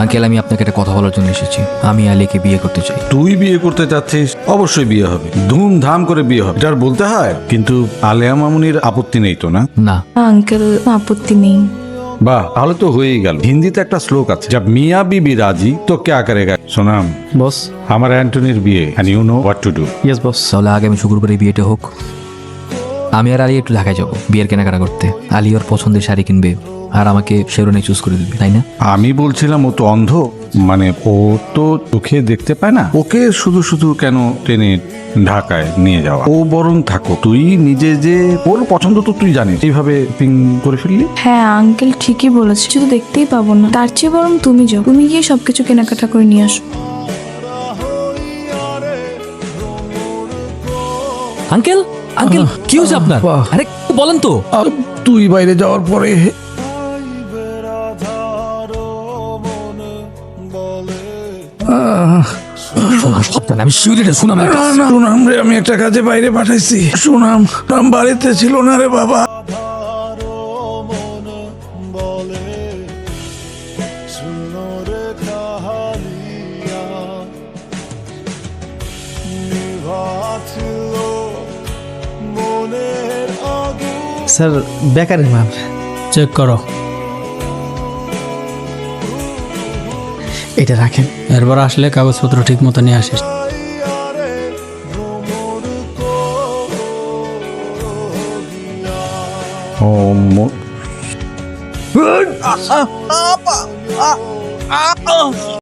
Uncle, আমি আপনাকে একটা কথা বলার জন্য এসেছি। আমি আলীকে বিয়ে করতে চাই। তুই বিয়ে করতে চাচ্ছিস, অবশ্যই বিয়ে হবে, ধুমধাম করে বিয়ে হবে, এটা আর বলতে হয়। কিন্তু আলেয়া মামুনির আপত্তি নেই তো না? না। আঙ্কেল, আপত্তি নেই। বাহ, তাহলে তো হয়েই গেল। হিন্দিতে একটা শ্লোক আছে, জব মিয়া বিবি রাজি তো ক্যা করেগা। সোনাম, বস। আমার অ্যান্টনির বিয়ে, and you know what to do. Yes boss. তাহলে আগামী শুক্রবারে বিয়েটা হোক। আমি আর আলী একটু ঢাকায় যাবো বিয়ের কেনাকাটা করতে। আলী ওর পছন্দের শাড়ি কিনবে আর আমাকে শেরওয়ানি চুজ করে দিবে, তাই না? আমি বলছিলাম, ও তো অন্ধ, মানে ও তো চোখে দেখতে পায় না, ওকে শুধু শুধু কেন টেনে ঢাকায় নিয়ে যাওয়া? ও বরং থাকো, তুই নিজে যে ওর পছন্দ তো তুই জানিস, এইভাবে পিং করে ফেললি। হ্যাঁ আঙ্কেল ঠিকই বলেছে, শুধু দেখতেই পাবো না, তার চেয়ে বরং তুমি যাও, তুমি গিয়ে সবকিছু কেনাকাটা করে নিয়ে আসো। আঙ্কেল, আঙ্কেল, কি হয়েছে আপনার? আরে বলেন তো। তুই বাইরে যাওয়ার পরে আমি শিউরিটা শুনাম। সুনাম রে, আমি একটা কাজে বাইরে পাঠাইছি। সুনাম বাড়িতে ছিল না রে বাবা। স্যার, বেকারের মাল চেক করো। এটা রাখেন, এরপর আসলে কাগজপত্র ঠিক মতো নিয়ে আসিস। ও